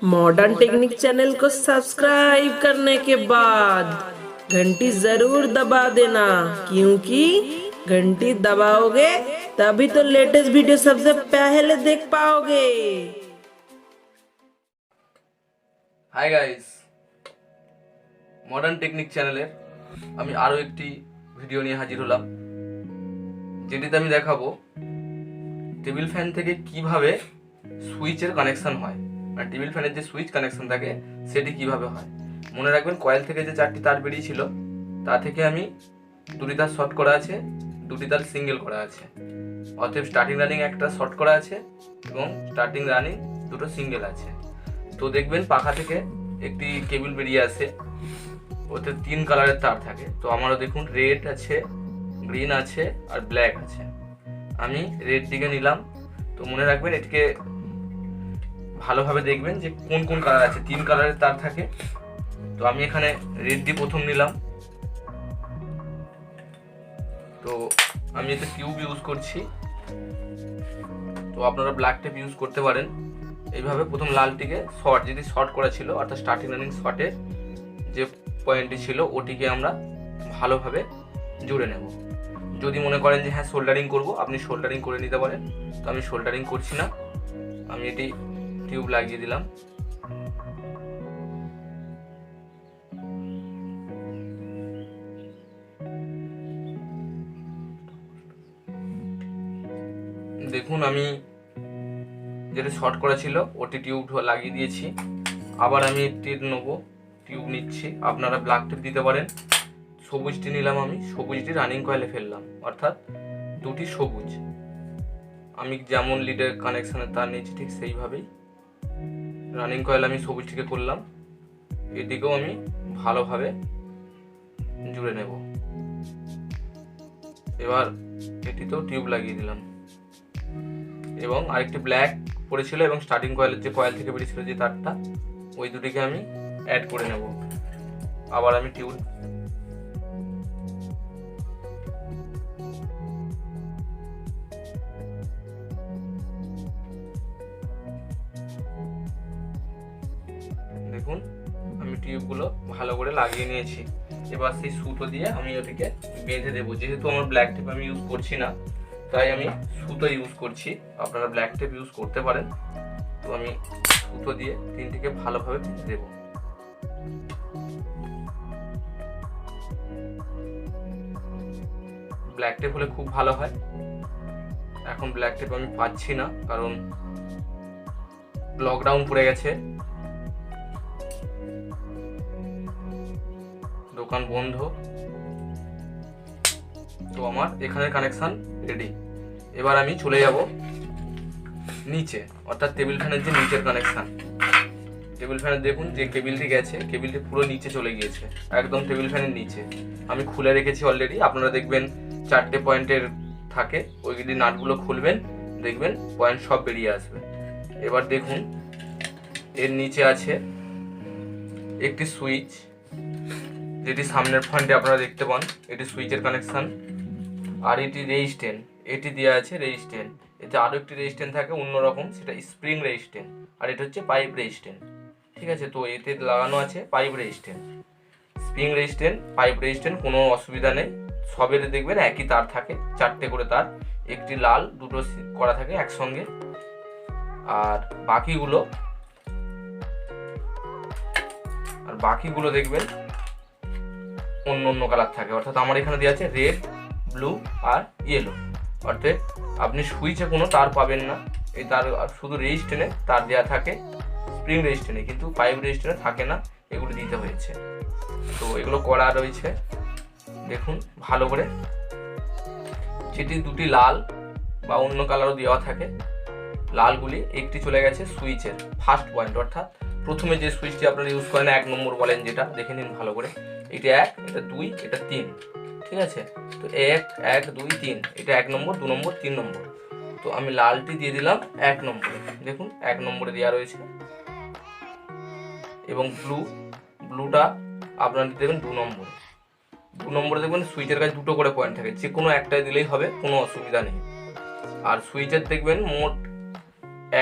Modern technique channel को subscribe करने के बाद घंटी जरूर दबा देना, क्योंकि घंटी दबाओगे तभी तो लेटेस्ट वीडियो सबसे पहले देख पाओगे। হাই গাইস, মডার্ন টেকনিক চ্যানেলের আমি আরও একটি ভিডিও নিয়ে হাজির হলাম, যেটিতে আমি দেখাবো টেবিল ফ্যান থেকে কিভাবে সুইচের কানেকশন হয়, মানে টেবিল ফ্যানের যে সুইচ কানেকশন থাকে সেটি কিভাবে হয়। মনে রাখবেন, কয়েল থেকে যে 4টি তার বেরিয়েছিল তা থেকে আমি 2টি তার শর্ট করা আছে, 2টি তার সিঙ্গেল করা আছে। অতএব স্টার্টিং রানিং একটা শর্ট করা আছে এবং স্টার্টিং রানিং 2টো সিঙ্গেল আছে। তো দেখবেন পাখা থেকে একটি কেবল বেরিয়ে আসে, ওতে 3 কালারের তার থাকে। তো আমারও দেখুন রেড আছে, গ্রিন আছে আর ব্ল্যাক আছে। আমি রেড দিকে নিলাম। তো মনে রাখবেন, এটিকে ভালোভাবে দেখবেন যে কোন কোন কালার আছে। 3 কালারের তার থাকে। তো আমি এখানে রেড দিয়ে প্রথম নিলাম। তো আমি এতে টিউব ইউজ করছি, তো আপনারা ব্ল্যাক টেপ ইউজ করতে পারেন। এইভাবে প্রথম লালটিকে শর্ট, যেটি শর্ট করা ছিল অর্থাৎ স্টার্টিং রানিং শর্টের যে পয়েন্টটি ছিল ওটিকে আমরা ভালোভাবে জুড়ে নেব। যদি মনে করেন যে হ্যাঁ সোল্ডারিং করব, আপনি সোল্ডারিং করে নিতে পারেন। তো আমি সোল্ডারিং করছি না, আমি এটি টিউব লাগিয়ে দিলাম। দেখুন, আমি যেটা শর্ট করা ছিল ওটি টিউব লাগিয়ে দিয়েছি। আবার আমি টিউব নেবো, টিউব নিচ্ছি। আপনারা ব্ল্যাক টেপ দিতে পারেন। সবুজটি নিলাম, আমি সবুজটি রানিং কয়েলে ফেললাম, অর্থাৎ 2টি সবুজ। আমি যেমন লিডের কানেকশানের তার নিয়েছি ঠিক সেইভাবেই রানিং কয়েল আমি সবুজটিকে করলাম। এদিকেও আমি ভালোভাবে জুড়ে নেব। এবার এটিতেও টিউব লাগিয়ে দিলাম এবং আরেকটি ব্ল্যাক পড়েছিল এবং স্টার্টিং কয়েলের যে কয়েল থেকে বেরিয়েছিল যে তারটা, ওই দুটিকে আমি অ্যাড করে নেব। আবার আমি টিউব দেখুন, আমি টিউবগুলো ভালো করে লাগিয়ে নিয়েছি। এবার সেই সুতো দিয়ে আমি ওটিকে বেঁধে দেবো। যেহেতু আমার ব্ল্যাক টেপ আমি ইউজ করছি না, তাই আমি সুতো ইউজ করছি। আপনারা ব্ল্যাক টেপ ইউজ করতে পারেন। তো আমি সুতো দিয়ে 3টিকে ভালোভাবে বেঁধে দেবো। ব্ল্যাক টেপ হলে খুব ভালো হয়। এখন ব্ল্যাক টেপ আমি পাচ্ছি না, কারণ লকডাউন পড়ে গেছে, দোকান বন্ধ। তো আমার এখানে কানেকশন রেডি। এবার আমি চলে যাব নিচে, অর্থাৎ টেবিল ফ্যানের যে নিচের কানেকশন। টেবিল ফ্যানের দেখুন যে কেবিলটি গেছে, কেবিলটি পুরো নিচে চলে গিয়েছে, একদম টেবিল ফ্যানের নিচে। আমি খুলে রেখেছি অলরেডি। আপনারা দেখবেন 4টে পয়েন্টের থাকে, ওইগুলি নাটগুলো খুলবেন, দেখবেন পয়েন্ট সব বেরিয়ে আসবে। এবার দেখুন, এর নিচে আছে একটি সুইচ, যেটি সামনের পয়েন্টে আপনারা দেখতে পান। এটি সুইচের কানেকশন। আর এটি রেজিস্ট্যান্ট, এটি দেওয়া আছে রেজিস্ট্যান্ট। এতে আরও একটি রেজিস্ট্যান্ট থাকে অন্যরকম, সেটা স্প্রিং রেজিস্ট্যান্ট। আর এটা হচ্ছে পাইপ রেজিস্ট্যান্ট। ঠিক আছে, তো এতে লাগানো আছে pipe resistant. Spring resistant, pipe resistant, কোনো অসুবিধা নেই। সবের দেখবেন একই তার থাকে, 4টে করে তার, একটি লাল, 2টো করা থাকে একসঙ্গে। আর বাকিগুলো দেখবেন অন্য অন্য কালার থাকে। অর্থাৎ আমার এখানে দেওয়া আছে রেড, ব্লু আর ইয়েলো। অর্থাৎ আপনি সুইচে কোনো তার পাবেন না, এই তার শুধু রেজিস্ট্যান্টে তার দেওয়া থাকে, স্প্রিং রেজিস্ট্যান্টে, কিন্তু পাইপ রেজিস্ট্যান্টে থাকে না। এগুলো দিতে হয়েছে। তো এগুলো করা রয়েছে, দেখুন ভালো করে। যেটি 2টি লাল বা অন্য কালারও দেওয়া থাকে, লালগুলি একটি চলে গেছে সুইচের ফার্স্ট পয়েন্ট, অর্থাৎ প্রথমে যে সুইচটি আপনারা ইউজ করেন 1 নম্বর বলেন, যেটা দেখে নিন ভালো করে। এটা 1, এটা 2, এটা 3। ঠিক আছে, তো 1, 1, 2, 3, এটা 1 নম্বর, 2 নম্বর, 3 নম্বর। তো আমি লালটি দিয়ে দিলাম 1 নম্বরে। দেখুন 1 নম্বরে দেওয়া রয়েছে। এবং ব্লুটা আপনারা দেবেন 2 নম্বরে। 2 নম্বরে দেখবেন সুইচের কাছে 2টো করে পয়েন্ট থাকে, যে কোনো একটাই দিলেই হবে, কোনো অসুবিধা নেই। আর সুইচের দেখবেন মোট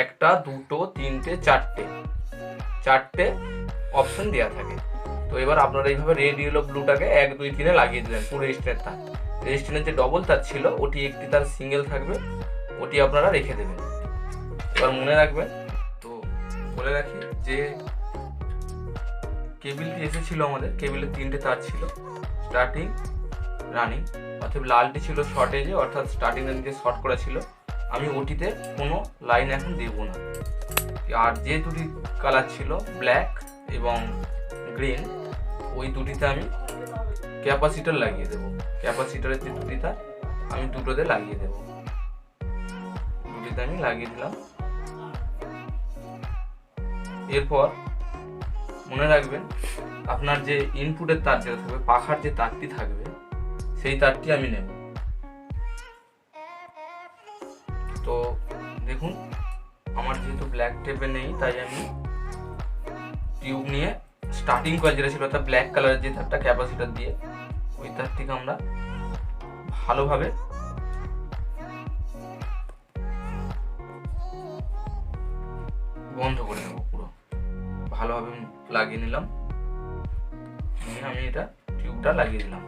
1টা 2টো 3টে 4টে 4টে অপশন দেওয়া থাকে। তো এবার আপনারা এইভাবে রেড ইয়েলো ব্লুটাকে 1 2 3 লাগিয়ে দিলেন পুরো রেজিস্ট্যান্সের তার। রেজিস্ট্যান্সের যে ডবল তার ছিল ওটি একটি তার সিঙ্গেল থাকবে, ওটি আপনারা রেখে দেবেন। এবার মনে রাখবেন, তো বলে রাখি যে কেবিলটি এসেছিল আমাদের, কেবিলের 3টে তার ছিল, স্টার্টিং, রানিং, অর্থাৎ লালটি ছিল শর্টেজে, অর্থাৎ স্টার্টিং রানিংকে শর্ট করা ছিল। আমি ওটিতে কোনো লাইন এখন দেবো না। আর যে দুটি কালার ছিল ব্ল্যাক এবং গ্রিন, ওই দুটিতে আমি ক্যাপাসিটর লাগিয়ে দেবো। ক্যাপাসিটরের যে দুটি তার আমি দুটোতে লাগিয়ে দেবো, দুটিতে আমি লাগিয়ে দিলাম। এরপর মনে রাখবেন, আপনার যে ইনপুটের তার যেটা থাকবে, পাখার যে তারটি থাকবে, সেই তারটি আমি নেব। তো দেখুন, আমার যেহেতু ব্ল্যাক টেপে নেই, তাই আমি টিউব নিয়ে স্টার্টিং কয়েল যেটা ছিল অর্থাৎ ব্ল্যাক কালারের যে তারটা ক্যাপাসিটর দিয়ে, ওই তারটিকে আমরা ভালোভাবে বন্ধ করে নেব। পুরো ভালোভাবে লাগিয়ে নিলাম, আমি এটা টিউবটা লাগিয়ে দিলাম।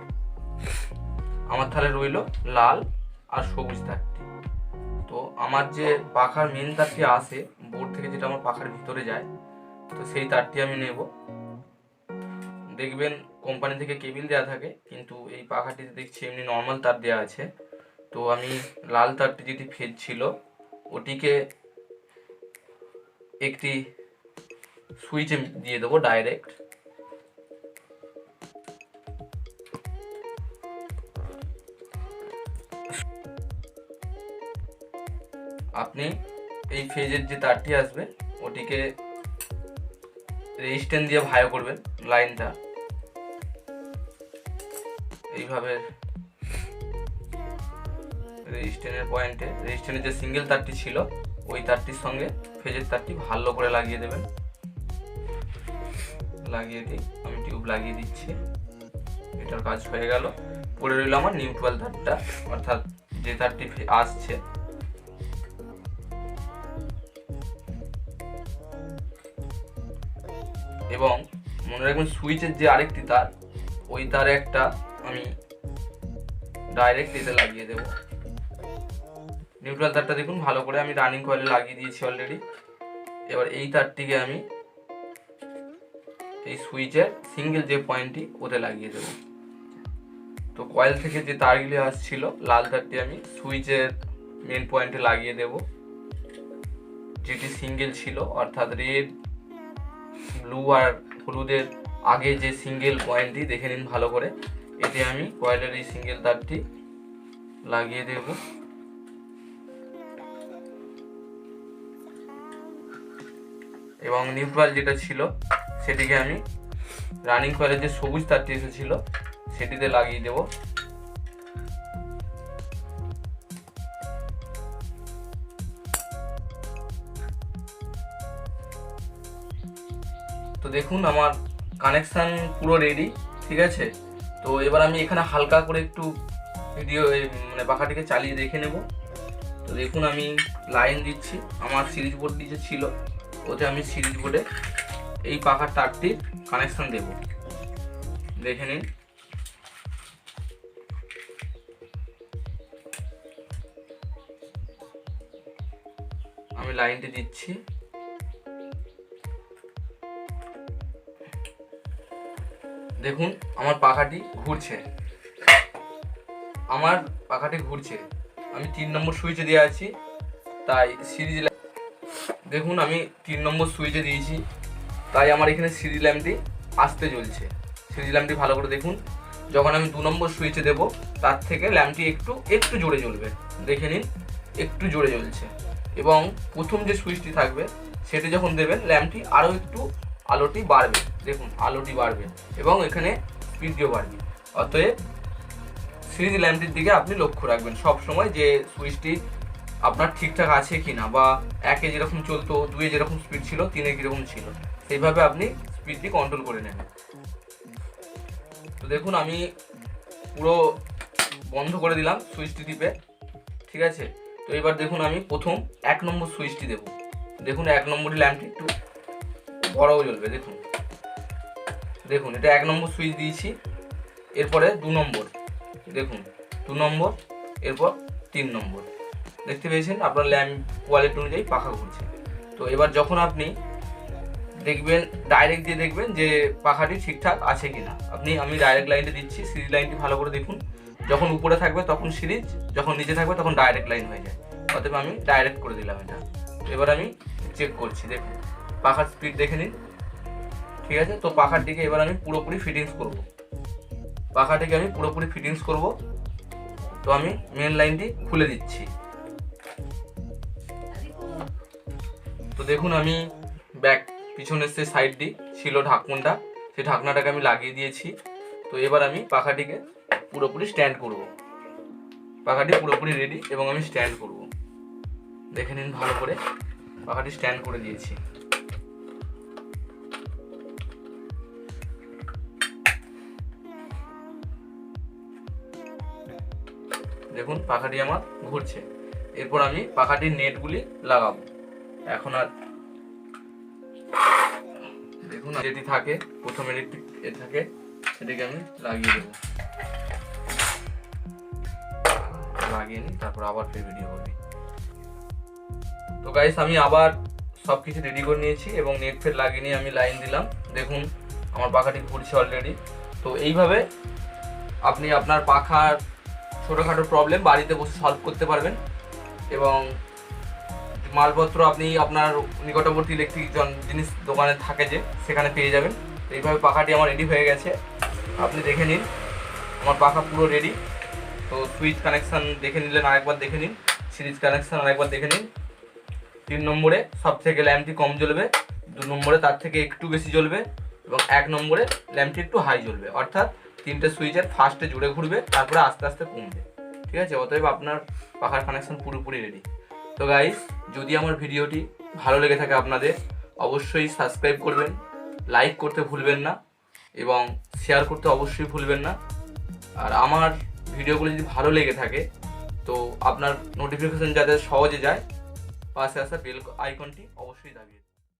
আমার তাহলে রইল লাল আর সবুজ তারটি। তো আমার যে পাখার মেন তারটি আসে বোর্ড থেকে, যেটা আমার পাখার ভিতরে যায়, তো সেই তারটি আমি নেব। দেখবেন কোম্পানি থেকে কেবিল দেওয়া থাকে, কিন্তু এই পাখাটিতে দেখছি এমনি নর্মাল তার দেওয়া আছে। তো আমি লাল তারটি যেটি ফেজ ছিল ওটিকে একটি সুইচে দিয়ে দেবো ডাইরেক্ট। আপনি এই ফেজের যে তারটি আসবে ওটিকে রেজিস্ট্যান্স দিয়ে ভালো করবেন লাইনটা, এইভাবে রেজিস্ট্যান্সের পয়েন্টে, রেজিস্ট্যান্সের যে সিঙ্গেল তারটি ছিল ওই তারটির সঙ্গে ফেজের তারটি ভালো করে লাগিয়ে দেবেন। লাগিয়ে দিই, আমি টিউব লাগিয়ে দিচ্ছি, এটার কাজ হয়ে গেল। পড়ে রইল আমার নিউট্রাল তারটা, অর্থাৎ যে তারটি আসছে। এবং মনে রাখবেন সুইচের যে আরেকটি তার, ওই তারে একটা আমি ডাইরেক্ট এতে লাগিয়ে দেব। নিউট্রাল তারটা দেখুন ভালো করে আমি রানিং কয়েলে লাগিয়ে দিয়েছি অলরেডি। এবার এই তারটিকে আমি এই সুইচের সিঙ্গেল যে পয়েন্টটি ওতে লাগিয়ে দেব। তো কয়েল থেকে যে তারগুলি আসছিল লাল তারটি আমি সুইচের মেন পয়েন্টে লাগিয়ে দেব, যেটি সিঙ্গেল ছিল, অর্থাৎ রেড, ব্লু আর হলুদের আগে যে সিঙ্গেল পয়েন্টটি দেখে নিন ভালো করে। এতে আমি কয়েলের এই সিঙ্গেল তারটি লাগিয়ে দেব। এবং নিউট্রাল যেটা ছিল সেটিকে আমি রানিং কয়েলের যে সবুজ তারটি এসেছিল সেটিতে লাগিয়ে দেব। তো দেখুন আমার কানেকশান পুরো রেডি, ঠিক আছে। তো এবার আমি এখানে হালকা করে একটু ভিডিও মানে পাখাটিকে চালিয়ে দেখে নেব। তো দেখুন আমি লাইন দিচ্ছি, আমার সিরিজ বোর্ডটি যে ছিল ওতে আমি সিরিজ বোর্ডে এই পাখার তারটির কানেকশান দেব, দেখে নিন। আমি লাইনটি দিচ্ছি, দেখুন আমার পাখাটি ঘুরছে, আমি 3 নম্বর সুইচে দিয়ে আছি, তাই সিরিজ দেখুন আমি 3 নম্বর সুইচে দিয়েছি, তাই আমার এখানে সিরিজ ল্যাম্পটি আসতে জ্বলছে। সিরিজ ল্যাম্পটি ভালো করে দেখুন, যখন আমি 2 নম্বর সুইচে দেব তার থেকে ল্যাম্পটি একটু জোরে জ্বলবে, দেখে নিন একটু জোরে জ্বলছে। এবং প্রথম যে সুইচটি থাকবে সেটি যখন দেবেন ল্যাম্পটি আরও একটু আলোটি বাড়বে, দেখুন আলোটি বাড়বে এবং এখানে স্পিডটিও বাড়বে। অতএব সিরিজ ল্যাম্পটির দিকে আপনি লক্ষ্য রাখবেন সব সময়, যে সুইচটি আপনার ঠিকঠাক আছে কিনা, বা 1-এ যেরকম চলতো, 2-এ যেরকম স্পিড ছিল, 3-এ কীরকম ছিল, সেইভাবে আপনি স্পিডটি কন্ট্রোল করে নেবেন। তো দেখুন আমি পুরো বন্ধ করে দিলাম সুইচটি টিপে, ঠিক আছে। তো এবার দেখুন আমি প্রথম 1 নম্বর সুইচটি দেব, দেখুন 1 নম্বরই ল্যাম্পটি একটু বড়ও জ্বলবে। দেখুন দেখুন এটা 1 নম্বর সুইচ দিয়েছি, এরপরে 2 নম্বর, দেখুন 2 নম্বর, এরপর 3 নম্বর। দেখতে পেয়েছেন আপনার ল্যাম্প কোয়ালিটি অনুযায়ী পাখা ঘুরছে। তো এবার যখন আপনি দেখবেন ডাইরেক্ট দিয়ে দেখবেন যে পাখাটি ঠিকঠাক আছে কিনা। আমি ডাইরেক্ট লাইনটা দিচ্ছি, সিরিজ লাইনটি ভালো করে দেখুন। যখন উপরে থাকবে তখন সিরিজ, যখন নিচে থাকবে তখন ডাইরেক্ট লাইন হয়ে যায়। অতএব আমি ডাইরেক্ট করে দিলাম এটা। এবার আমি চেক করছি, দেখুন পাখার স্পিড দেখে নিন, ঠিক আছে। তো পাখাটিকে এবার আমি পুরোপুরি ফিটিংস করব, পাখাটিকে আমি পুরোপুরি ফিটিংস করব। তো আমি মেন লাইনটি খুলে দিচ্ছি। তো দেখুন আমি ব্যাক পিছনের যে সাইডটি ছিল ঢাকনটা, সেই ঢাকনাটাকে আমি লাগিয়ে দিয়েছি। তো এবার আমি পাখাটিকে পুরোপুরি স্ট্যান্ড করব, পাখাটি পুরোপুরি রেডি এবং আমি স্ট্যান্ড করব। দেখে নিন ভালো করে, পাখাটি স্ট্যান্ড করে দিয়েছি। দেখুন পাখাটি আমার ঘুরছে। এরপর আমি পাখাটির নেটগুলি লাগাবো। এখন আর দেখুন যেটি থাকে প্রথমে একটি থাকে, সেটিকে আমি লাগিয়ে দেবো, লাগিয়ে নিই, তারপর আবার ফের ভিডিও করবি। তো গাইস আমি আবার সব কিছু রেডি করে নিয়েছি এবং নেট ফের লাগিয়ে নিয়ে আমি লাইন দিলাম। দেখুন আমার পাখাটি ঘুরছে অলরেডি। তো এইভাবে আপনি আপনার পাখার ছোটোখাটো প্রবলেম বাড়িতে বসে সলভ করতে পারবেন এবং মালপত্র আপনি আপনার নিকটবর্তী ইলেকট্রিক জিনিস দোকানে থাকে যে সেখানে পেয়ে যাবেন। তো এইভাবে পাখাটি আমার রেডি হয়ে গেছে, আপনি দেখে নিন আমার পাখা পুরো রেডি। তো সুইচ কানেকশান দেখে নিলেন, আরেকবার দেখে নিন, সিরিজ কানেকশান আরেকবার দেখে নিন। 3 নম্বরে সব থেকে ল্যাম্পটি কম জ্বলবে, 2 নম্বরে তার থেকে একটু বেশি জ্বলবে এবং 1 নম্বরে ল্যাম্পটি একটু হাই জ্বলবে। অর্থাৎ 3টে সুইচের ফার্স্টে জুড়ে ঘুরবে, তারপরে আস্তে আস্তে কমবে, ঠিক আছে। অতএব আপনার পাখার কানেকশান পুরোপুরি রেডি। তো গাইস যদি আমার ভিডিওটি ভালো লেগে থাকে আপনাদের, অবশ্যই সাবস্ক্রাইব করবেন, লাইক করতে ভুলবেন না এবং শেয়ার করতে অবশ্যই ভুলবেন না। আর আমার ভিডিওগুলো যদি ভালো লেগে থাকে তো আপনার নোটিফিকেশন যাতে সহজে যায়, পাশে আসা বেল আইকনটি অবশ্যই দাবিয়ে